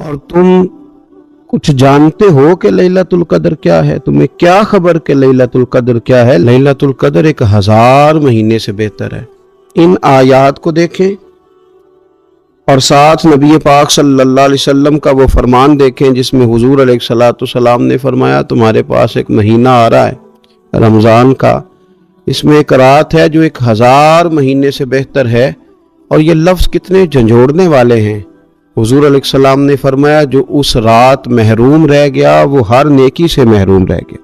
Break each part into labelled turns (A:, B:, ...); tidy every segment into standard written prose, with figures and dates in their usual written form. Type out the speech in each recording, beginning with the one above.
A: اور تم کچھ جانتے ہو کہ لیلۃ القدر کیا ہے؟ تمہیں کیا خبر کہ لیلۃ القدر کیا ہے؟ لیلۃ القدر 1000 مہینے سے بہتر ہے۔ ان آیات کو دیکھیں اور ساتھ نبی پاک صلی اللہ علیہ وسلم کا وہ فرمان دیکھیں جس میں حضور علیہ الصلوۃ والسلام نے فرمایا تمہارے پاس ایک مہینہ آ رہا ہے رمضان کا، اس میں ایک رات ہے جو 1000 مہینے سے بہتر ہے۔ اور یہ لفظ کتنے جھنجھوڑنے والے ہیں۔ حضور علیہ السلام نے فرمایا جو اس رات محروم رہ گیا وہ ہر نیکی سے محروم رہ گیا،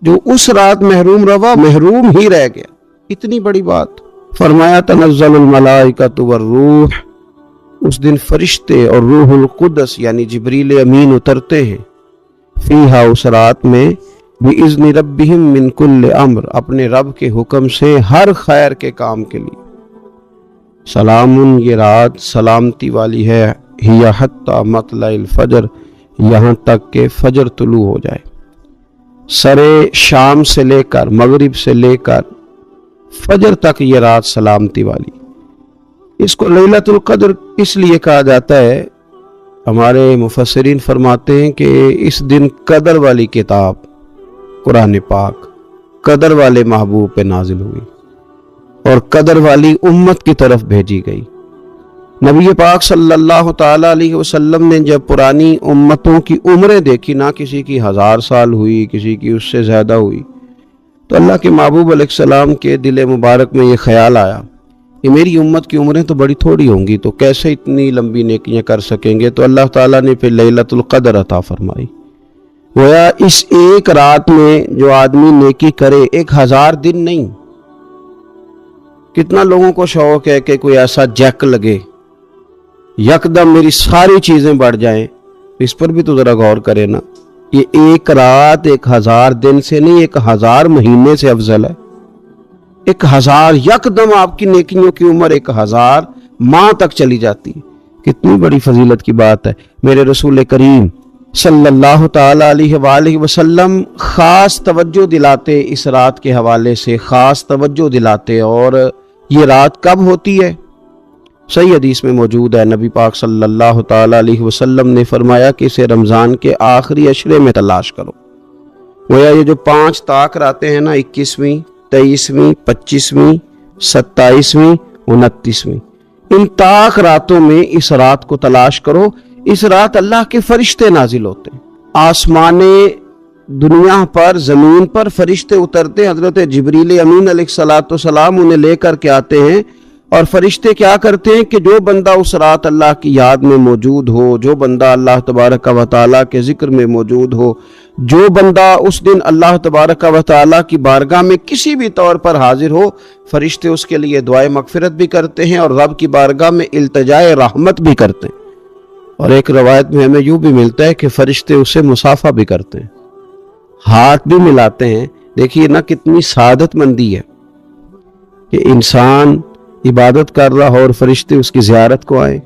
A: جو اس رات محروم رہا محروم ہی رہ گیا۔ اتنی بڑی بات۔ فرمایا تنزل الملائکۃ والروح، اس دن فرشتے اور روح القدس یعنی جبریل امین اترتے ہیں، فیہا اس رات میں، بِإِذْنِ رَبِّهِمْ مِنْ كُلِّ امر، اپنے رب کے حکم سے ہر خیر کے کام کے لیے۔ سلام، یہ رات سلامتی والی ہے، ہی حتی مطلع الفجر، یہاں تک کہ فجر طلوع ہو جائے۔ سرے شام سے لے کر مغرب سے لے کر فجر تک یہ رات سلامتی والی۔ اس کو لیلۃ القدر اس لیے کہا جاتا ہے، ہمارے مفسرین فرماتے ہیں کہ اس دن قدر والی کتاب قرآن پاک قدر والے محبوب پہ نازل ہوئی اور قدر والی امت کی طرف بھیجی گئی۔ نبی پاک صلی اللہ تعالی علیہ وسلم نے جب پرانی امتوں کی عمریں دیکھی، نہ کسی کی 1000 سال ہوئی، کسی کی اس سے زیادہ ہوئی، تو اللہ کے محبوب علیہ السلام کے دل مبارک میں یہ خیال آیا کہ میری امت کی عمریں تو بڑی تھوڑی ہوں گی، تو کیسے اتنی لمبی نیکیاں کر سکیں گے؟ تو اللہ تعالیٰ نے پھر لیلۃ القدر عطا فرمائی۔ گویا اس ایک رات میں جو آدمی نیکی کرے، 1000 دن نہیں۔ کتنا لوگوں کو شوق ہے کہ کوئی ایسا جیک لگے، یکدم میری ساری چیزیں بڑھ جائیں، اس پر بھی تو ذرا غور کرے نا۔ یہ ایک رات 1000 دن سے نہیں، 1000 مہینے سے افضل ہے۔ 1000 یکدم آپ کی نیکیوں کی عمر 1000 ماہ تک چلی جاتی ہے۔ کتنی بڑی فضیلت کی بات ہے۔ میرے رسول کریم صلی اللہ تعالی علیہ وآلہ وسلم خاص توجہ دلاتے، اس رات کے حوالے سے خاص توجہ دلاتے۔ اور یہ رات کب ہوتی ہے؟ صحیح حدیث میں موجود ہے، نبی پاک صلی اللہ تعالی علیہ وسلم نے فرمایا کہ اسے رمضان کے آخری عشرے میں تلاش کرو۔ گویا یہ جو 5 طاق راتیں ہیں نا، 21ویں، 23ویں، 25ویں، 27ویں، 29ویں، ان طاق راتوں میں اس رات کو تلاش کرو۔ اس رات اللہ کے فرشتے نازل ہوتے ہیں، آسمان دنیا پر، زمین پر فرشتے اترتے، حضرت جبریل امین علیہ الصلوۃ والسلام انہیں لے کر کے آتے ہیں۔ اور فرشتے کیا کرتے ہیں کہ جو بندہ اس رات اللہ کی یاد میں موجود ہو، جو بندہ اللہ تبارک و تعالیٰ کے ذکر میں موجود ہو، جو بندہ اس دن اللہ تبارک و تعالیٰ کی بارگاہ میں کسی بھی طور پر حاضر ہو، فرشتے اس کے لیے دعائے مغفرت بھی کرتے ہیں اور رب کی بارگاہ میں التجائے رحمت بھی کرتے ہیں۔ اور ایک روایت میں ہمیں یوں بھی ملتا ہے کہ فرشتے اسے مصافحہ بھی کرتے ہیں، ہاتھ بھی ملاتے ہیں۔ دیکھیے نا کتنی سعادت مندی ہے کہ انسان عبادت کر رہا ہو اور فرشتے اس کی زیارت کو آئیں۔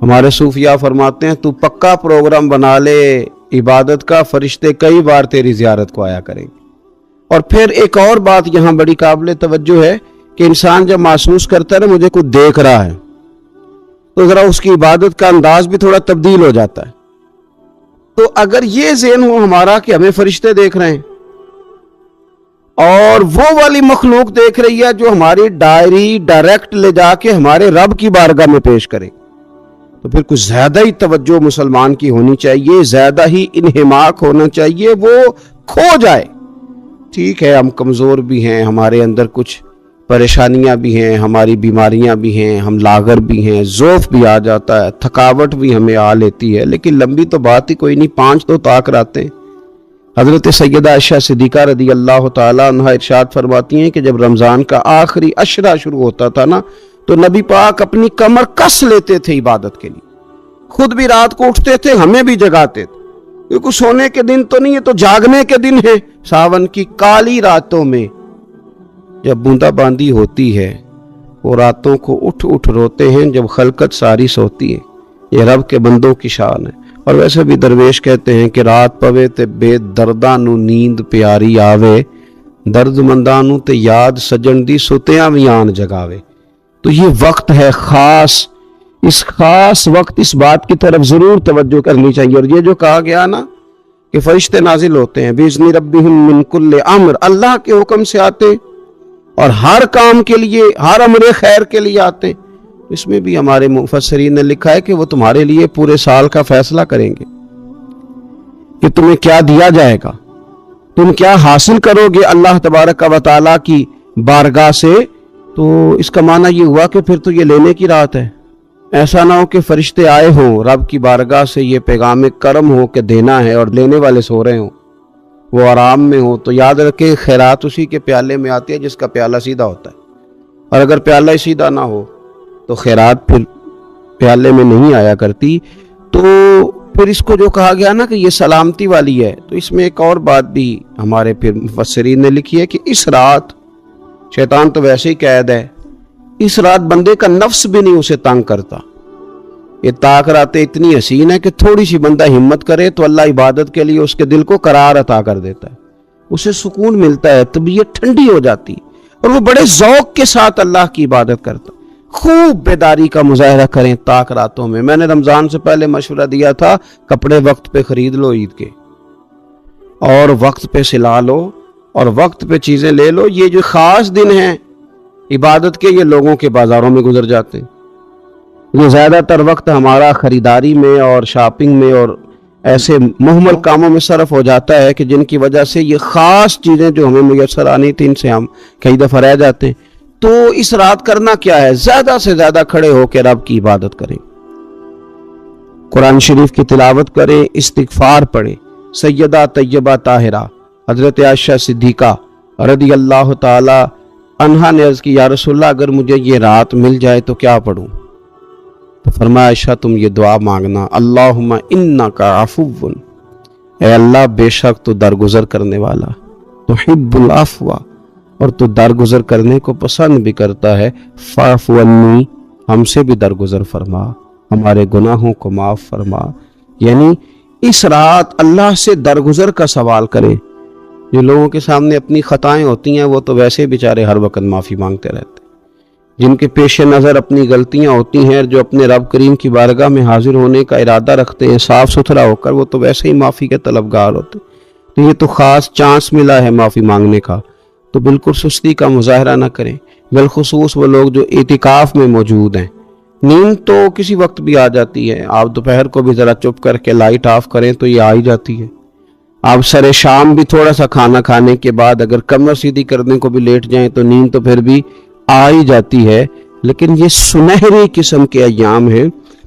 A: ہمارے صوفیاء فرماتے ہیں تو پکا پروگرام بنا لے عبادت کا، فرشتے کئی بار تیری زیارت کو آیا کریں گے۔ اور پھر ایک اور بات یہاں بڑی قابل توجہ ہے کہ انسان جب محسوس کرتا ہے نا مجھے کوئی دیکھ رہا ہے، تو ذرا اس کی عبادت کا انداز بھی تھوڑا تبدیل ہو جاتا ہے۔ تو اگر یہ ذہن ہو ہمارا کہ ہمیں فرشتے دیکھ رہے ہیں اور وہ والی مخلوق دیکھ رہی ہے جو ہماری ڈائری ڈائریکٹ لے جا کے ہمارے رب کی بارگاہ میں پیش کرے، تو پھر کچھ زیادہ ہی توجہ مسلمان کی ہونی چاہیے، زیادہ ہی انہماک ہونا چاہیے، وہ کھو جائے۔ ٹھیک ہے ہم کمزور بھی ہیں، ہمارے اندر کچھ پریشانیاں بھی ہیں، ہماری بیماریاں بھی ہیں، ہم لاغر بھی ہیں، ضعف بھی آ جاتا ہے، تھکاوٹ بھی ہمیں آ لیتی ہے، لیکن لمبی تو بات ہی کوئی نہیں، 5 تو طاق راتیں۔ حضرت سیدہ عائشہ صدیقہ رضی اللہ تعالیٰ عنہ ارشاد فرماتی ہیں کہ جب رمضان کا آخری عشرہ شروع ہوتا تھا نا، تو نبی پاک اپنی کمر کس لیتے تھے عبادت کے لیے، خود بھی رات کو اٹھتے تھے، ہمیں بھی جگاتے تھے، کیونکہ سونے کے دن تو نہیں، یہ تو جاگنے کے دن ہے۔ ساون کی کالی راتوں میں جب بوندا باندی ہوتی ہے، وہ راتوں کو اٹھ اٹھ روتے ہیں جب خلقت ساری سوتی ہے۔ یہ رب کے بندوں کی شان ہے۔ اور ویسے بھی درویش کہتے ہیں کہ رات پوے تے بے درداں نو نیند پیاری آوے، درد منداں نو تے یاد سجن دی ستیاں وی آن جگاوے۔ تو یہ وقت ہے خاص اس خاص وقت اس بات کی طرف ضرور توجہ کرنی چاہیے. اور یہ جو کہا گیا نا کہ فرشتے نازل ہوتے ہیں بِإِذْنِ رَبِّهِمْ مِنْ كُلِّ امر، اللہ کے حکم سے آتے اور ہر کام کے لیے، ہر امر خیر کے لیے آتے. اس میں بھی ہمارے مفسرین نے لکھا ہے کہ وہ تمہارے لیے پورے سال کا فیصلہ کریں گے کہ تمہیں کیا دیا جائے گا، تم کیا حاصل کرو گے اللہ تبارک و تعالیٰ کی بارگاہ سے. تو اس کا معنی یہ ہوا کہ پھر تو یہ لینے کی رات ہے. ایسا نہ ہو کہ فرشتے آئے ہوں رب کی بارگاہ سے یہ پیغام کرم ہو کہ دینا ہے اور لینے والے سو رہے ہوں، وہ آرام میں ہوں. تو یاد رکھے خیرات اسی کے پیالے میں آتی ہے جس کا پیالہ سیدھا ہوتا ہے، اور اگر پیالہ ہی سیدھا نہ ہو تو خیرات پھر پیالے میں نہیں آیا کرتی. تو پھر اس کو جو کہا گیا نا کہ یہ سلامتی والی ہے، تو اس میں ایک اور بات بھی ہمارے پھر مفسرین نے لکھی ہے کہ اس رات، شیطان تو ویسے ہی قید ہے، اس رات بندے کا نفس بھی نہیں اسے تنگ کرتا. یہ طاق راتیں اتنی حسین ہے کہ تھوڑی سی بندہ ہمت کرے تو اللہ عبادت کے لیے اس کے دل کو قرار عطا کر دیتا ہے، اسے سکون ملتا ہے، طبیعت ٹھنڈی ہو جاتی اور وہ بڑے ذوق کے ساتھ اللہ کی عبادت کرتا. خوب بیداری کا مظاہرہ کریں طاق راتوں میں. میں نے رمضان سے پہلے مشورہ دیا تھا کپڑے وقت پہ خرید لو عید کے، اور وقت پہ سلا لو اور وقت پہ چیزیں لے لو. یہ جو خاص دن ہیں عبادت کے، یہ لوگوں کے بازاروں میں گزر جاتے ہیں. یہ زیادہ تر وقت ہمارا خریداری میں اور شاپنگ میں اور ایسے مہمل کاموں میں صرف ہو جاتا ہے کہ جن کی وجہ سے یہ خاص چیزیں جو ہمیں میسر آنی تھی ان سے ہم کئی دفعہ رہ جاتے ہیں. تو اس رات کرنا کیا ہے؟ زیادہ سے زیادہ کھڑے ہو کے رب کی عبادت کریں، قرآن شریف کی تلاوت کریں، استغفار پڑھیں. سیدہ طیبہ طاہرہ حضرت عائشہ صدیقہ رضی اللہ تعالی عنہا نے عرض کی یا رسول اللہ اگر مجھے یہ رات مل جائے تو کیا پڑھوں؟ تو فرمایا عائشہ تم یہ دعا مانگنا، اللہم انک عفو، اے اللہ بے شک تو درگزر کرنے والا، تحب العفو، اور تو درگزر کرنے کو پسند بھی کرتا ہے، فاعف عنی، ہم سے بھی درگزر فرما، ہمارے گناہوں کو معاف فرما. یعنی اس رات اللہ سے درگزر کا سوال کریں. جو لوگوں کے سامنے اپنی خطائیں ہوتی ہیں وہ تو ویسے بیچارے ہر وقت معافی مانگتے رہتے ہیں. جن کے پیش نظر اپنی غلطیاں ہوتی ہیں، جو اپنے رب کریم کی بارگاہ میں حاضر ہونے کا ارادہ رکھتے ہیں صاف ستھرا ہو کر، وہ تو ویسے ہی معافی کے طلبگار ہوتے ہیں. تو یہ تو خاص چانس ملا ہے معافی مانگنے کا. تو بالکل سستی کا مظاہرہ نہ کریں، بالخصوص وہ لوگ جو اعتکاف میں موجود ہیں. نیند تو کسی وقت بھی آ جاتی ہے، آپ دوپہر کو بھی ذرا چپ کر کے لائٹ آف کریں تو یہ آ ہی جاتی ہے. آپ سر شام بھی تھوڑا سا کھانا کھانے کے بعد اگر کمر سیدھی کرنے کو بھی لیٹ جائیں تو نیند تو پھر بھی آ ہی جاتی ہے. لیکن یہ سنہری قسم کے ایام ہیں،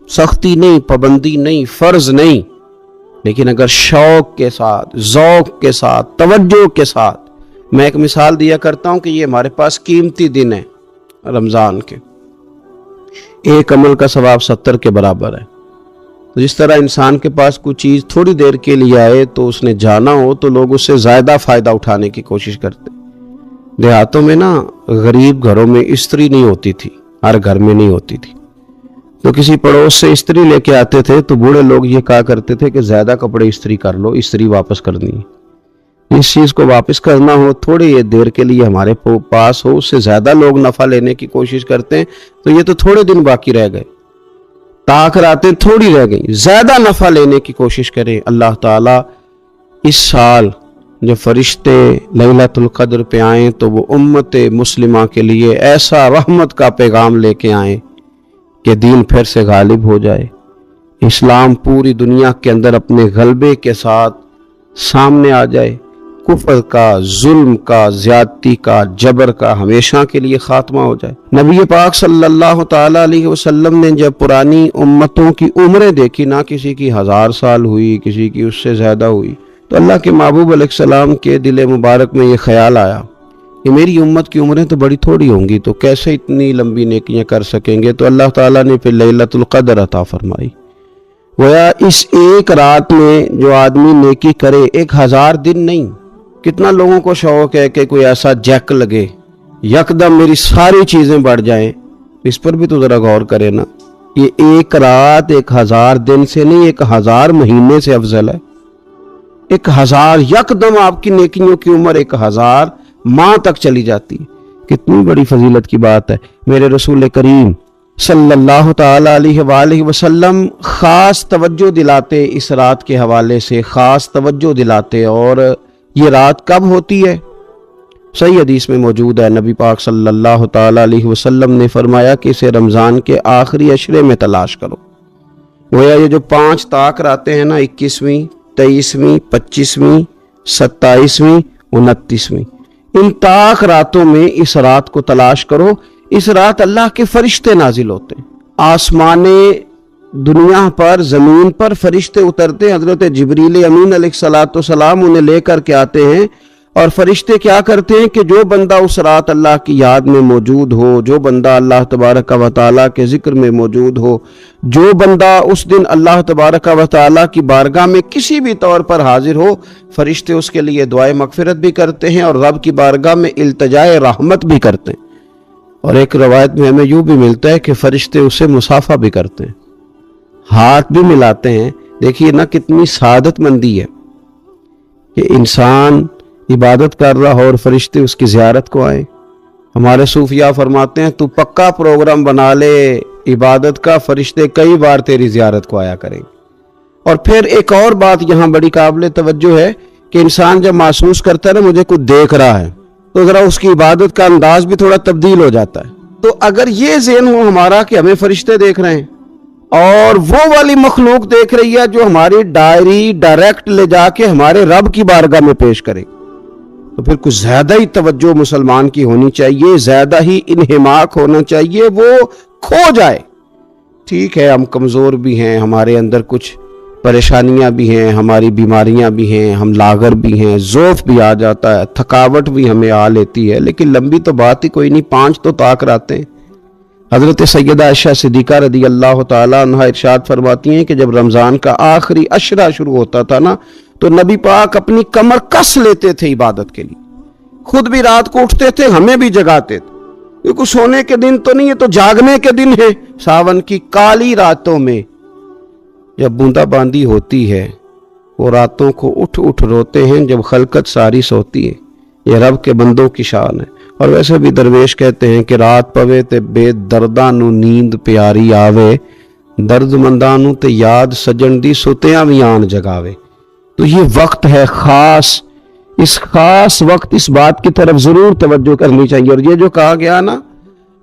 A: سختی نہیں، پابندی نہیں، فرض نہیں، لیکن اگر شوق کے ساتھ، ذوق کے ساتھ، توجہ کے ساتھ. میں ایک مثال دیا کرتا ہوں کہ یہ ہمارے پاس قیمتی دن ہے رمضان کے، ایک عمل کا ثواب 70 کے برابر ہے. جس طرح انسان کے پاس کوئی چیز تھوڑی دیر کے لیے آئے تو اس نے جانا ہو تو لوگ اس سے زیادہ فائدہ اٹھانے کی کوشش کرتے. دیہاتوں میں نا غریب گھروں میں استری نہیں ہوتی تھی، ہر گھر میں نہیں ہوتی تھی، تو کسی پڑوس سے استری لے کے آتے تھے تو بوڑھے لوگ یہ کہا کرتے تھے کہ زیادہ کپڑے استری کر لو، استری واپس کرنی ہے. اس چیز کو واپس کرنا ہو تھوڑی دیر کے لیے ہمارے پاس ہو، اس سے زیادہ لوگ نفع لینے کی کوشش کرتے ہیں. تو یہ تو تھوڑے دن باقی رہ گئے، طاق راتیں تھوڑی رہ گئیں، زیادہ نفع لینے کی کوشش کریں. اللہ تعالیٰ اس سال جب فرشتے لیلۃ القدر پہ آئیں تو وہ امت مسلمہ کے لیے ایسا رحمت کا پیغام لے کے آئیں کہ دین پھر سے غالب ہو جائے، اسلام پوری دنیا کے اندر اپنے غلبے کے ساتھ سامنے آ جائے، کفر کا، ظلم کا، زیادتی کا، جبر کا ہمیشہ کے لیے خاتمہ ہو جائے. نبی پاک صلی اللہ تعالی علیہ وسلم نے جب پرانی امتوں کی عمریں دیکھی، نہ کسی کی 1000 سال ہوئی، کسی کی اس سے زیادہ ہوئی، تو اللہ کے محبوب علیہ السلام کے دل مبارک میں یہ خیال آیا کہ میری امت کی عمریں تو بڑی تھوڑی ہوں گی، تو کیسے اتنی لمبی نیکیاں کر سکیں گے. تو اللہ تعالیٰ نے پھر لیلۃ القدر عطا فرمائی. گویا اس ایک رات میں جو آدمی نیکی کرے، 1000 دن نہیں. کتنا لوگوں کو شوق ہے کہ کوئی ایسا جیک لگے، یکدم میری ساری چیزیں بڑھ جائیں. اس پر بھی تو ذرا غور کرے نا. یہ ایک رات 1000 دن سے نہیں، 1000 مہینے سے افضل ہے. 1000 یکدم آپ کی نیکیوں کی عمر 1000 ماہ تک چلی جاتی ہے. کتنی بڑی فضیلت کی بات ہے. میرے رسول کریم صلی اللہ تعالی علیہ وآلہ وسلم خاص توجہ دلاتے اس رات کے حوالے سے، خاص توجہ دلاتے. اور یہ رات کب ہوتی ہے؟ صحیح حدیث میں موجود ہے، نبی پاک صلی اللہ تعالی علیہ وسلم نے فرمایا کہ اسے رمضان کے آخری عشرے میں تلاش کرو. گویا یہ جو 5 طاق راتیں ہیں نا، 21ویں، 23ویں، 25ویں، 27ویں، 29ویں، ان طاق راتوں میں اس رات کو تلاش کرو. اس رات اللہ کے فرشتے نازل ہوتے ہیں، آسمان دنیا پر، زمین پر فرشتے اترتے ہیں. حضرت جبریل امین علیہ الصلوۃ والسلام انہیں لے کر کے آتے ہیں، اور فرشتے کیا کرتے ہیں کہ جو بندہ اس رات اللہ کی یاد میں موجود ہو، جو بندہ اللہ تبارک و تعالیٰ کے ذکر میں موجود ہو، جو بندہ اس دن اللہ تبارک و تعالیٰ کی بارگاہ میں کسی بھی طور پر حاضر ہو، فرشتے اس کے لیے دعائے مغفرت بھی کرتے ہیں اور رب کی بارگاہ میں التجائے رحمت بھی کرتے ہیں. اور ایک روایت میں ہمیں یوں بھی ملتا ہے کہ فرشتے اسے مصافحہ بھی کرتے ہیں، ہاتھ بھی ملاتے ہیں. دیکھیے نا کتنی سعادت مندی ہے کہ انسان عبادت کر رہا ہو اور فرشتے اس کی زیارت کو آئیں. ہمارے صوفیاء فرماتے ہیں تو پکا پروگرام بنا لے عبادت کا، فرشتے کئی بار تیری زیارت کو آیا کریں. اور پھر ایک اور بات یہاں بڑی قابل توجہ ہے کہ انسان جب محسوس کرتا ہے نا مجھے کچھ دیکھ رہا ہے، تو ذرا اس کی عبادت کا انداز بھی تھوڑا تبدیل ہو جاتا ہے. تو اگر یہ ذہن ہو ہمارا کہ ہمیں فرشتے دیکھ رہے ہیں اور وہ والی مخلوق دیکھ رہی ہے جو ہماری ڈائری ڈائریکٹ لے جا کے ہمارے رب کی بارگاہ میں پیش کرے، تو پھر کچھ زیادہ ہی توجہ مسلمان کی ہونی چاہیے، زیادہ ہی انہماک ہونا چاہیے، وہ کھو جائے. ٹھیک ہے ہم کمزور بھی ہیں، ہمارے اندر کچھ پریشانیاں بھی ہیں، ہماری بیماریاں بھی ہیں، ہم لاغر بھی ہیں، ضعف بھی آ جاتا ہے، تھکاوٹ بھی ہمیں آ لیتی ہے، لیکن لمبی تو بات ہی کوئی نہیں. 5 تو طاق راتیں. حضرت سیدہ عائشہ صدیقہ رضی اللہ تعالیٰ عنہا ارشاد فرماتی ہیں کہ جب رمضان کا آخری عشرہ شروع ہوتا تھا نا تو نبی پاک اپنی کمر کس لیتے تھے عبادت کے لیے، خود بھی رات کو اٹھتے تھے، ہمیں بھی جگاتے تھے. یہ کچھ سونے کے دن تو نہیں، یہ تو جاگنے کے دن ہے. ساون کی کالی راتوں میں جب بوندا باندی ہوتی ہے، وہ راتوں کو اٹھ اٹھ روتے ہیں جب خلقت ساری سوتی ہے. یہ رب کے بندوں کی شان ہے. اور ویسے بھی درویش کہتے ہیں کہ رات پوے تے بے درداں نو نیند پیاری آوے، درد منداں نو تے یاد سجن دی ستیاں وی آن جگاوے. تو یہ وقت ہے خاص، اس خاص وقت اس بات کی طرف ضرور توجہ کرنی چاہیے. اور یہ جو کہا گیا نا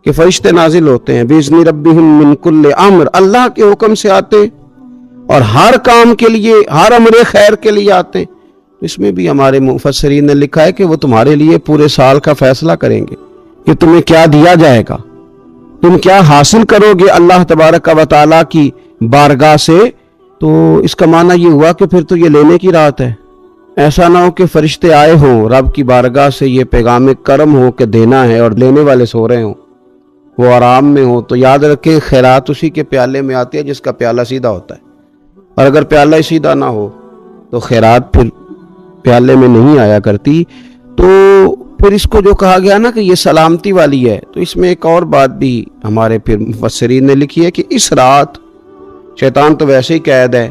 A: کہ فرشتے نازل ہوتے ہیں بِإِذْنِ رَبِّهِمْ مِنْ كُلِّ أَمْرٍ، اللہ کے حکم سے آتے اور ہر کام کے لیے، ہر امر خیر کے لیے آتے ہیں. اس میں بھی ہمارے مفسرین نے لکھا ہے کہ وہ تمہارے لیے پورے سال کا فیصلہ کریں گے کہ تمہیں کیا دیا جائے گا، تم کیا حاصل کرو گے اللہ تبارک و تعالیٰ کی بارگاہ سے. تو اس کا معنی یہ ہوا کہ پھر تو یہ لینے کی رات ہے. ایسا نہ ہو کہ فرشتے آئے ہوں رب کی بارگاہ سے یہ پیغام کرم ہو کہ دینا ہے اور لینے والے سو رہے ہوں، وہ آرام میں ہوں. تو یاد رکھیں خیرات اسی کے پیالے میں آتی ہے جس کا پیالہ سیدھا ہوتا ہے، اور اگر پیالہ ہی سیدھا نہ ہو تو خیرات پھر پیالے میں نہیں آیا کرتی. تو پھر اس کو جو کہا گیا نا کہ یہ سلامتی والی ہے، تو اس میں ایک اور بات بھی ہمارے پھر مفسرین نے لکھی ہے کہ اس رات شیطان تو ویسے ہی قید ہے،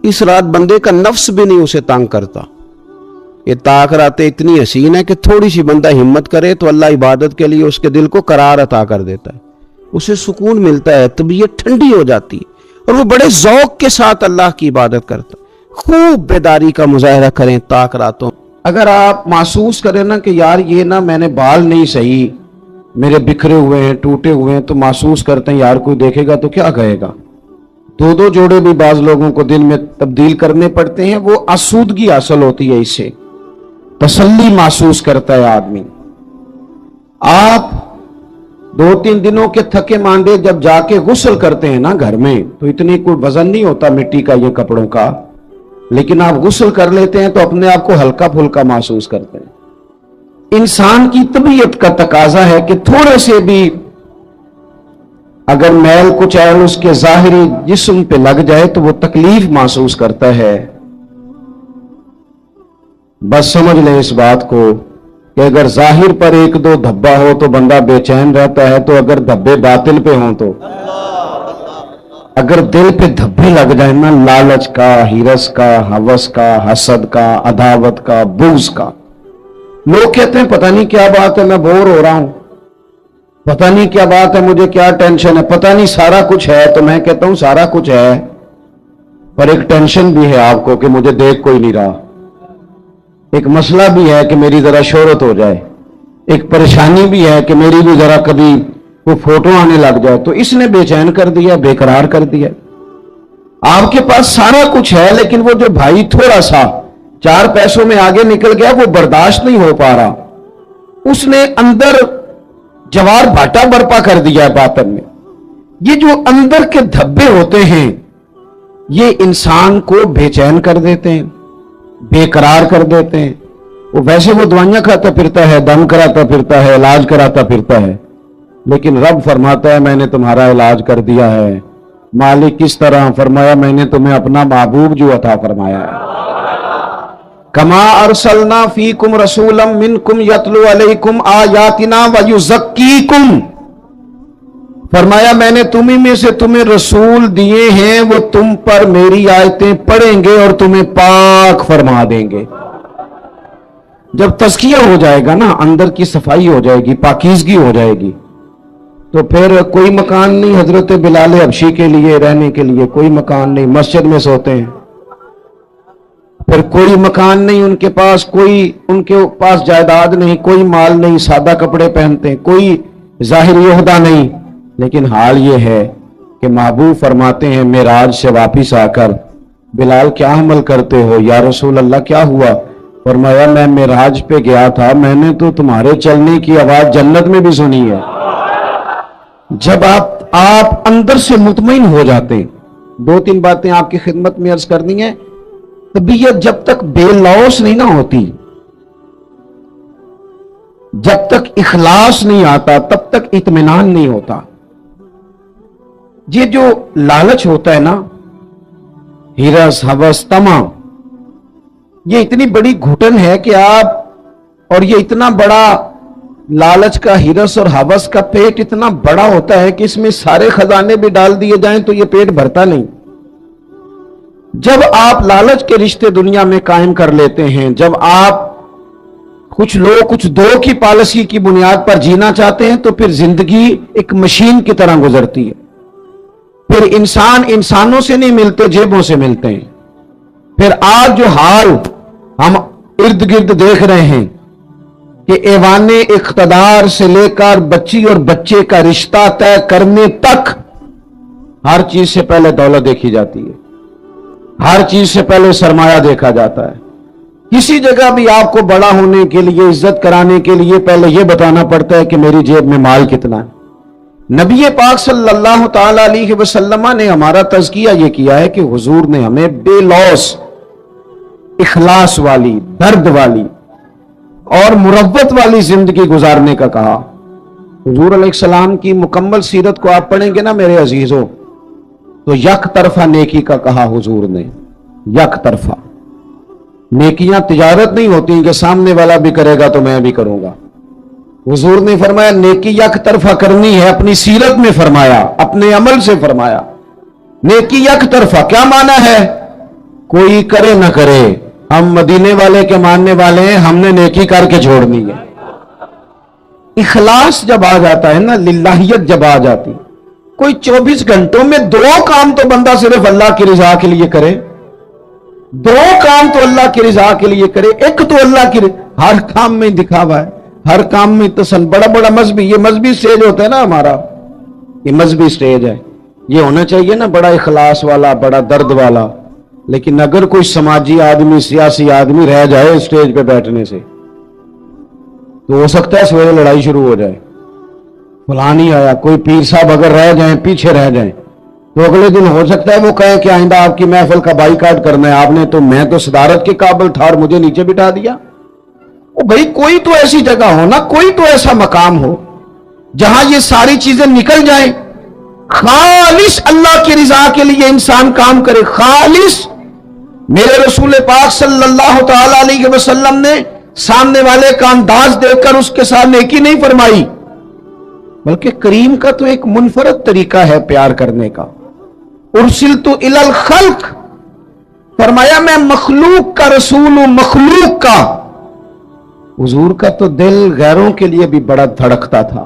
A: اس رات بندے کا نفس بھی نہیں اسے تنگ کرتا. یہ طاق راتیں اتنی حسین ہے کہ تھوڑی سی بندہ ہمت کرے تو اللہ عبادت کے لیے اس کے دل کو قرار عطا کر دیتا ہے، اسے سکون ملتا ہے، طبیعت ٹھنڈی ہو جاتی ہے اور وہ بڑے ذوق کے ساتھ اللہ کی عبادت کرتا ہے. خوب بیداری کا مظاہرہ کریں طاق راتوں. اگر آپ محسوس کریں نا کہ یار یہ نا میں نے بال نہیں صحیح، میرے بکھرے ہوئے ہیں، ٹوٹے ہوئے ہیں، تو محسوس کرتے ہیں یار کوئی دیکھے گا تو کیا کہے گا. 2 جوڑے بھی بعض لوگوں کو دن میں تبدیل کرنے پڑتے ہیں، وہ آسودگی حاصل ہوتی ہے، اس سے تسلی محسوس کرتا ہے آدمی. آپ 2-3 دنوں کے تھکے ماندے جب جا کے غسل کرتے ہیں نا گھر میں تو اتنی کوئی وزن نہیں ہوتا مٹی کا یہ کپڑوں کا، لیکن آپ غسل کر لیتے ہیں تو اپنے آپ کو ہلکا پھلکا محسوس کرتے ہیں. انسان کی طبیعت کا تقاضا ہے کہ تھوڑے سے بھی اگر میل کچیل اس کے ظاہری جسم پہ لگ جائے تو وہ تکلیف محسوس کرتا ہے. بس سمجھ لیں اس بات کو کہ اگر ظاہر پر 1-2 دھبا ہو تو بندہ بے چین رہتا ہے، تو اگر دھبے باطل پہ ہوں تو اگر دل پہ دھبے لگ جائیں نا، لالچ کا، ہرس کا، ہوس کا، حسد کا، عداوت کا، بغض کا، لوگ کہتے ہیں پتہ نہیں کیا بات ہے میں بور ہو رہا ہوں. پتہ نہیں کیا بات ہے، مجھے کیا ٹینشن ہے، پتہ نہیں سارا کچھ ہے. تو میں کہتا ہوں سارا کچھ ہے، پر ایک ٹینشن بھی ہے آپ کو کہ مجھے دیکھ کوئی نہیں رہا. ایک مسئلہ بھی ہے کہ میری ذرا شہرت ہو جائے. ایک پریشانی بھی ہے کہ میری بھی ذرا کبھی کوئی فوٹو آنے لگ جائے. تو اس نے بے چین کر دیا، بے قرار کر دیا. آپ کے پاس سارا کچھ ہے، لیکن وہ جو بھائی تھوڑا سا 4 پیسوں میں آگے نکل گیا، وہ برداشت نہیں ہو پا رہا. اس نے اندر جوار بھاٹا برپا کر دیا ہے باطن میں. یہ جو اندر کے دھبے ہوتے ہیں یہ انسان کو بے چین کر دیتے ہیں، بے قرار کر دیتے ہیں. ویسے وہ دوائیاں کھاتا پھرتا ہے، دم کراتا پھرتا ہے، علاج کراتا پھرتا ہے، لیکن رب فرماتا ہے میں نے تمہارا علاج کر دیا ہے. مالک کس طرح؟ فرمایا میں نے تمہیں اپنا محبوب جو عطا فرمایا ہے. کما ارسلنا فیکم رسولا منکم یتلو علیکم آیاتنا ویزکیکم. فرمایا میں نے تمہیں میں سے تمہیں رسول دیے ہیں، وہ تم پر میری آیتیں پڑھیں گے اور تمہیں پاک فرما دیں گے. جب تزکیہ ہو جائے گا نا، اندر کی صفائی ہو جائے گی، پاکیزگی ہو جائے گی، تو پھر کوئی مکان نہیں حضرت بلال حبشی کے لیے رہنے کے لیے، کوئی مکان نہیں. مسجد میں سوتے ہیں. پھر کوئی مکان نہیں ان کے پاس، کوئی ان کے پاس جائیداد نہیں، کوئی مال نہیں، سادہ کپڑے پہنتے ہیں، کوئی ظاہری عہدہ نہیں. لیکن حال یہ ہے کہ محبوب فرماتے ہیں معراج سے واپس آ کر بلال کیا عمل کرتے ہو؟ یا رسول اللہ کیا ہوا؟ فرمایا میں معراج پہ گیا تھا، میں نے تو تمہارے چلنے کی آواز جنت میں بھی سنی ہے. جب آپ اندر سے مطمئن ہو جاتے ہیں. 2-3 باتیں آپ کی خدمت میں عرض کرنی ہے. طبیعت جب تک بے لوث نہیں نہ ہوتی، جب تک اخلاص نہیں آتا، تب تک اطمینان نہیں ہوتا. یہ جو لالچ ہوتا ہے نا، ہرس ہوس طمع، یہ اتنی بڑی گھٹن ہے کہ آپ، اور یہ اتنا بڑا لالچ کا، ہرس اور ہوس کا پیٹ اتنا بڑا ہوتا ہے کہ اس میں سارے خزانے بھی ڈال دیے جائیں تو یہ پیٹ بھرتا نہیں. جب آپ لالچ کے رشتے دنیا میں قائم کر لیتے ہیں، جب آپ کچھ لوگ کچھ دو کی پالیسی کی بنیاد پر جینا چاہتے ہیں، تو پھر زندگی ایک مشین کی طرح گزرتی ہے. پھر انسان انسانوں سے نہیں ملتے، جیبوں سے ملتے ہیں. پھر آج جو حال ہم ارد گرد دیکھ رہے ہیں کہ ایوان اقتدار سے لے کر بچی اور بچے کا رشتہ طے کرنے تک ہر چیز سے پہلے دولت دیکھی جاتی ہے، ہر چیز سے پہلے سرمایہ دیکھا جاتا ہے. کسی جگہ بھی آپ کو بڑا ہونے کے لیے، عزت کرانے کے لیے پہلے یہ بتانا پڑتا ہے کہ میری جیب میں مال کتنا ہے. نبی پاک صلی اللہ تعالی علیہ وسلم نے ہمارا تزکیہ یہ کیا ہے کہ حضور نے ہمیں بے لوث، اخلاص والی، درد والی اور مروت والی زندگی گزارنے کا کہا. حضور علیہ السلام کی مکمل سیرت کو آپ پڑھیں گے نا میرے عزیزوں، تو یک طرفہ نیکی کا کہا حضور نے. یک طرفہ نیکیاں تجارت نہیں ہوتی کہ سامنے والا بھی کرے گا تو میں بھی کروں گا. حضور نے فرمایا نیکی یک طرفہ کرنی ہے. اپنی سیرت میں فرمایا، اپنے عمل سے فرمایا. نیکی یک طرفہ کیا معنی ہے؟ کوئی کرے نہ کرے، ہم مدینے والے کے ماننے والے ہیں، ہم نے نیکی کر کے چھوڑنی ہے. اخلاص جب آ جاتا ہے نا، للہیت جب آ جاتی، کوئی 24 گھنٹوں میں 2 کام تو بندہ صرف اللہ کی رضا کے لیے کرے. 2 کام تو اللہ کی رضا کے لیے کرے. ایک تو اللہ کی ہر کام میں دکھاوا ہے، ہر کام میں بڑا بڑا مذہبی، یہ مذہبی سٹیج ہوتا ہے نا ہمارا، یہ مذہبی سٹیج ہے. یہ ہونا چاہیے نا بڑا اخلاص والا، بڑا درد والا. لیکن اگر کوئی سماجی آدمی، سیاسی آدمی رہ جائے اسٹیج پہ بیٹھنے سے، تو ہو سکتا ہے سویرے لڑائی شروع ہو جائے. فلانی آیا، کوئی پیر صاحب اگر رہ جائیں، پیچھے رہ جائیں، تو اگلے دن ہو سکتا ہے وہ کہے کہ آئندہ آپ کی محفل کا بائیکاٹ کرنا ہے. آپ نے تو، میں تو صدارت کے قابل تھا اور مجھے نیچے بٹھا دیا. بھائی کوئی تو ایسی جگہ ہو نا، کوئی تو ایسا مقام ہو جہاں یہ ساری چیزیں نکل جائیں. خالص اللہ کی رضا کے لیے انسان کام کرے، خالص. میرے رسول پاک صلی اللہ تعالی علیہ وسلم نے سامنے والے کا انداز دیکھ کر اس کے ساتھ نیکی نہیں فرمائی، بلکہ کریم کا تو ایک منفرد طریقہ ہے پیار کرنے کا. ارسلت الی الخلق، فرمایا میں مخلوق کا رسول ہوں، مخلوق کا. حضور کا تو دل غیروں کے لیے بھی بڑا دھڑکتا تھا.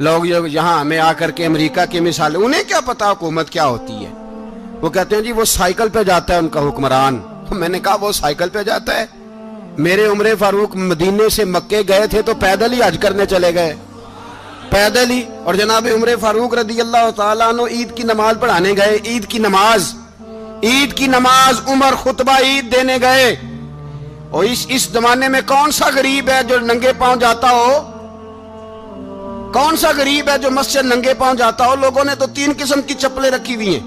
A: لوگ یہاں ہمیں آ کر کے امریکہ کی مثال، انہیں کیا پتا حکومت کیا ہوتی ہے، وہ کہتے ہیں جی وہ سائیکل پہ جاتا ہے ان کا حکمران. میں نے کہا وہ سائیکل پہ جاتا ہے؟ میرے عمر فاروق مدینے سے مکے گئے تھے تو پیدل ہی حج کرنے چلے گئے، پیدل ہی. اور جناب عمر فاروق رضی اللہ تعالیٰ عنہ عید کی نماز پڑھانے گئے، عید کی نماز عمر خطبہ عید دینے گئے. اور اس زمانے میں کون سا غریب ہے جو ننگے پاؤں جاتا ہو؟ کون سا غریب ہے جو مسجد ننگے پاؤں جاتا ہو؟ لوگوں نے تو 3 قسم کی چپلیں رکھی ہوئی ہیں.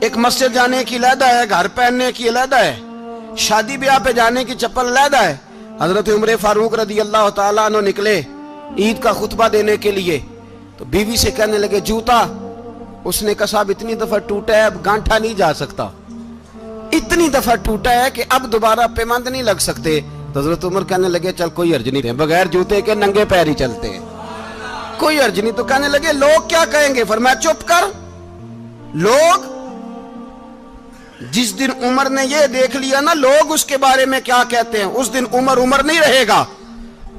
A: ایک مسجد جانے کی علیحدہ ہے، گھر پہننے کی علیحدہ ہے، شادی بیاہ پہ جانے کی چپل علیحدہ ہے. حضرت عمر فاروق رضی اللہ تعالیٰ عنہ نکلے عید کا خطبہ دینے کے لیے تو بیوی سے کہنے لگے جوتا. اس نے کہا صاحب اتنی دفعہ ٹوٹا ہے اب گانٹھا نہیں جا سکتا، اتنی دفعہ ٹوٹا ہے کہ اب دوبارہ پیمند نہیں لگ سکتے. تو حضرت عمر کہنے لگے چل کوئی حرج نہیں ہے، بغیر جوتے کے ننگے پیر ہی چلتے ہیں، کوئی حرج نہیں. تو کہنے لگے لوگ کیا کہیں گے؟ فرمایا چپ کر. لوگ جس دن عمر نے یہ دیکھ لیا نا لوگ اس کے بارے میں کیا کہتے ہیں، اس دن عمر نہیں رہے گا.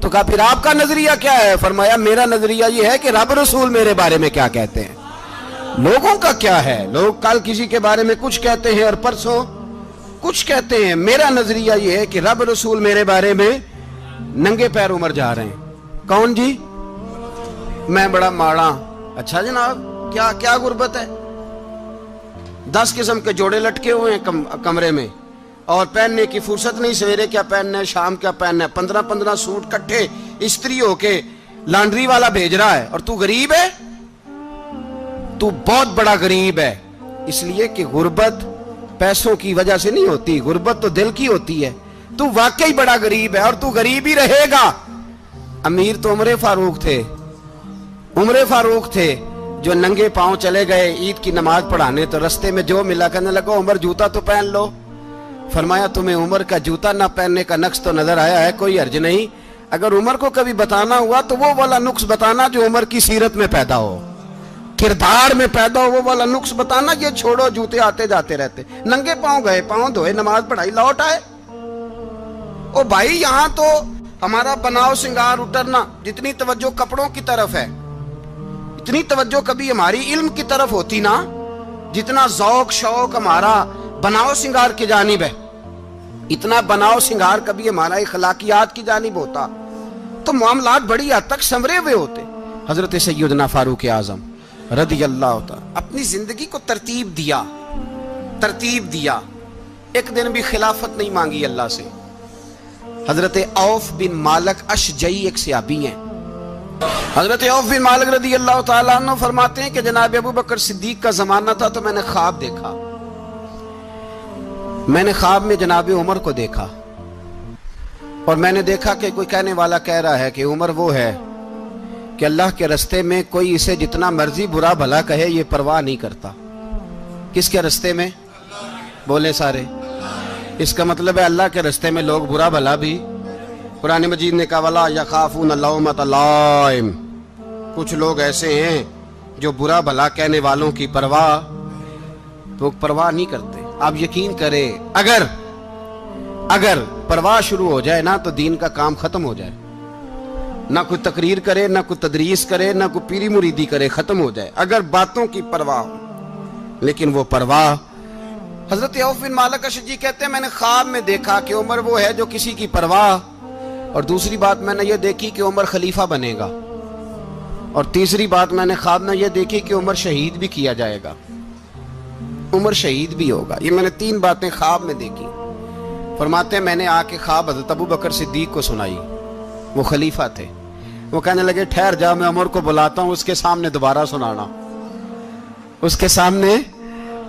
A: تو کہا پھر آپ کا نظریہ کیا ہے؟ فرمایا میرا نظریہ یہ ہے کہ رب رسول میرے بارے میں کیا کہتے ہیں. لوگوں کا کیا ہے؟ لوگ کل کسی کے بارے میں کچھ کہتے ہیں اور پرسوں کچھ کہتے ہیں. میرا نظریہ یہ ہے کہ رب رسول میرے بارے میں ننگے پیر عمر جا رہے ہیں. کون جی؟ میں بڑا ماڑا. اچھا جناب کیا غربت ہے؟ 10 قسم کے جوڑے لٹکے ہوئے ہیں کمرے میں اور پہننے کی فرصت نہیں. سویرے کیا پہننا ہے، شام کیا پہننا ہے، 15 سوٹ کٹھے استری ہو کے لانڈری والا بھیج رہا ہے. اور تو غریب ہے، تو بہت بڑا غریب ہے. اس لیے کہ غربت پیسوں کی وجہ سے نہیں ہوتی، غربت تو دل کی ہوتی ہے. تو واقعی بڑا غریب ہے اور تو غریب ہی رہے گا. امیر تو عمر فاروق تھے جو ننگے پاؤں چلے گئے عید کی نماز پڑھانے. تو رستے میں جو ملا کہنے لگا عمر جوتا تو پہن لو. فرمایا تمہیں عمر کا جوتا نہ پہننے کا نقص تو نظر آیا ہے، کوئی حرج نہیں. اگر عمر کو کبھی بتانا ہوا تو وہ والا نقص بتانا جو عمر کی سیرت میں پیدا ہو، کردار میں پیدا ہو، وہ والا نقص بتانا. یہ چھوڑو جوتے آتے جاتے رہتے. ننگے پاؤں گئے، پاؤں دھوئے، نماز پڑھائی، لوٹ آئے. او بھائی یہاں تو ہمارا بناؤ سنگار اترنا، جتنی توجہ کپڑوں کی طرف ہے اتنی توجہ کبھی ہماری علم کی طرف ہوتی نا، جتنا ذوق شوق ہمارا بناؤ سنگار کی جانب ہے، اتنا بناؤ سنگار کبھی ہمارا اخلاقیات کی جانب ہوتا تو معاملات بڑی حد تک سنورے ہوئے ہوتے. حضرت سیدنا فاروق اعظم رضی اللہ تعالی اپنی زندگی کو ترتیب دیا. ایک دن بھی خلافت نہیں مانگی اللہ سے. حضرت عوف بن مالک اشجعی ایک صحابی ہیں. حضرت عوف بن مالک رضی اللہ تعالیٰ عنہ فرماتے ہیں کہ جناب ابو بکر صدیق کا زمانہ تھا تو میں نے خواب دیکھا. میں نے خواب میں جناب عمر کو دیکھا اور میں نے دیکھا کہ کوئی کہنے والا کہہ رہا ہے کہ عمر وہ ہے کہ اللہ کے رستے میں کوئی اسے جتنا مرضی برا بھلا کہے یہ پرواہ نہیں کرتا. کس کے رستے میں؟ بولے سارے. اس کا مطلب ہے اللہ کے رستے میں لوگ برا بھلا بھی. قرآن مجید نے کہا وَلَا يَخَافُونَ لَوْمَةَ لَائِمٍ. کچھ لوگ ایسے ہیں جو برا بھلا کہنے والوں کی پرواہ نہیں کرتے. آپ یقین کریں اگر پرواہ شروع ہو جائے نا تو دین کا کام ختم ہو جائے. نہ کوئی تقریر کرے، نہ کوئی تدریس کرے، نہ کوئی پیری مریدی کرے، ختم ہو جائے اگر باتوں کی پرواہ ہو. لیکن وہ پرواہ. حضرت عوف بن مالک اشجعی کہتے ہیں میں نے خواب میں دیکھا کہ عمر وہ ہے جو کسی کی پرواہ. اور دوسری بات میں نے یہ دیکھی کہ عمر خلیفہ بنے گا. اور تیسری بات میں نے خواب میں یہ دیکھی کہ عمر شہید بھی کیا جائے گا، عمر شہید بھی ہوگا. یہ میں نے 3 باتیں خواب میں دیکھی. فرماتے ہیں میں نے آ کے خواب حضرت ابو بکر صدیق کو سنائی. وہ خلیفہ تھے. وہ کہنے لگے ٹھہر جا، میں عمر کو بلاتا ہوں، اس کے سامنے دوبارہ سنانا. اس کے سامنے.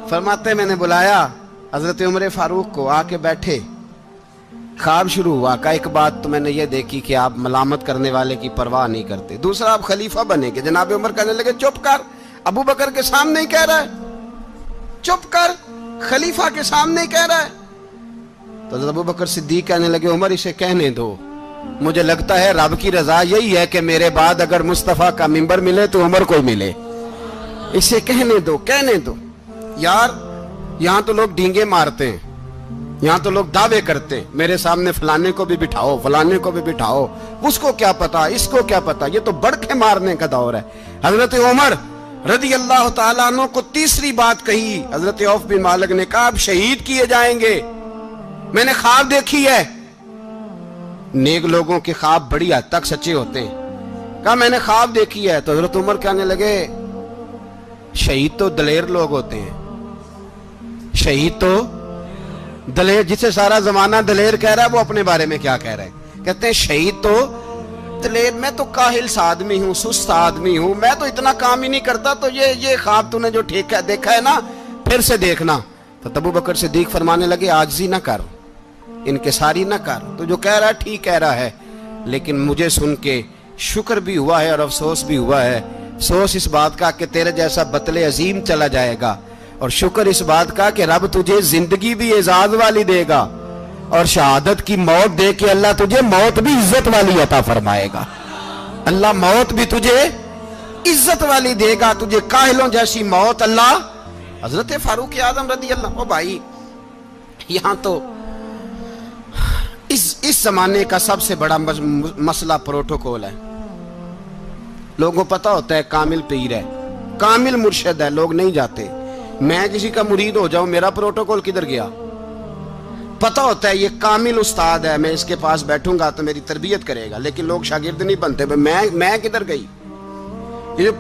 A: فرماتے ہیں میں نے بلایا حضرت عمر فاروق کو، آ کے بیٹھے. خواب شروع ہوا. کا ایک بات تو میں نے یہ دیکھی کہ آپ ملامت کرنے والے کی پرواہ نہیں کرتے. دوسرا آپ خلیفہ بنے گے. جناب عمر کہنے لگے چپ کر، ابو بکر کے سامنے ہی کہہ رہا ہے، چپ کر، خلیفہ کے سامنے ہی کہہ رہا ہے. تو حضرت ابو بکر صدیق کہنے لگے عمر اسے کہنے دو، مجھے لگتا ہے رب کی رضا یہی ہے کہ میرے بعد اگر مصطفیٰ کا منبر ملے تو عمر کو ملے. اسے کہنے دو. یار یہاں تو لوگ ڈینگے مارتے ہیں، یہاں تو لوگ دعوے کرتے ہیں میرے سامنے فلانے کو بھی بٹھاؤ فلانے کو بھی بٹھاؤ، اس کو کیا پتا اس کو کیا پتا، یہ تو بڑکے مارنے کا دور ہے۔ حضرت عمر رضی اللہ تعالیٰ عنہ کو تیسری بات کہی، حضرت عوف بن مالک نے کہا آپ شہید کیے جائیں گے، میں نے خواب دیکھی ہے۔ نیک لوگوں کے خواب بڑی حد تک سچے ہوتے ہیں، کہا میں نے خواب دیکھی ہے۔ تو حضرت عمر کہنے لگے شہید تو دلیر لوگ ہوتے ہیں، شہید تو دلیر، جسے سارا زمانہ دلیر کہہ رہا ہے وہ اپنے بارے میں کیا کہہ رہے ہیں؟ کہتے ہیں شہید تو دلیر، میں تو کاہل سا آدمی ہوں، سست آدمی ہوں، میں تو اتنا کام ہی نہیں کرتا، تو یہ خواب تو نے جو دیکھا ہے نا پھر سے دیکھنا۔ تو ابو بکر صدیق فرمانے لگے عاجزی نہ کر، انکساری نہ کر، تو جو کہہ رہا ہے ٹھیک کہہ رہا ہے، لیکن مجھے سن کے شکر بھی ہوا ہے اور افسوس بھی ہوا ہے۔ افسوس اس بات کا کہ تیرے جیسا بطل عظیم چلا جائے گا، اور شکر اس بات کا کہ رب تجھے زندگی بھی اعزاز والی دے گا، اور شہادت کی موت دے کے اللہ تجھے موت بھی عزت والی عطا فرمائے گا۔ اللہ موت بھی تجھے عزت والی دے گا، تجھے کاہلوں جیسی موت اللہ۔ حضرت فاروق اعظم رضی اللہ، او بھائی یہاں تو اس زمانے کا سب سے بڑا مسئلہ پروٹوکول ہے۔ لوگوں پتہ ہوتا ہے کامل پیر ہے، کامل مرشد ہے، لوگ نہیں جاتے۔ میں کسی کا مرید ہو جاؤں، میرا پروٹوکول کدھر گیا؟ پتہ ہوتا ہے یہ کامل استاد ہے، میں اس کے پاس بیٹھوں گا تو میری تربیت کرے گا، لیکن لوگ شاگرد نہیں بنتے، میں کدھر گئی؟ یہ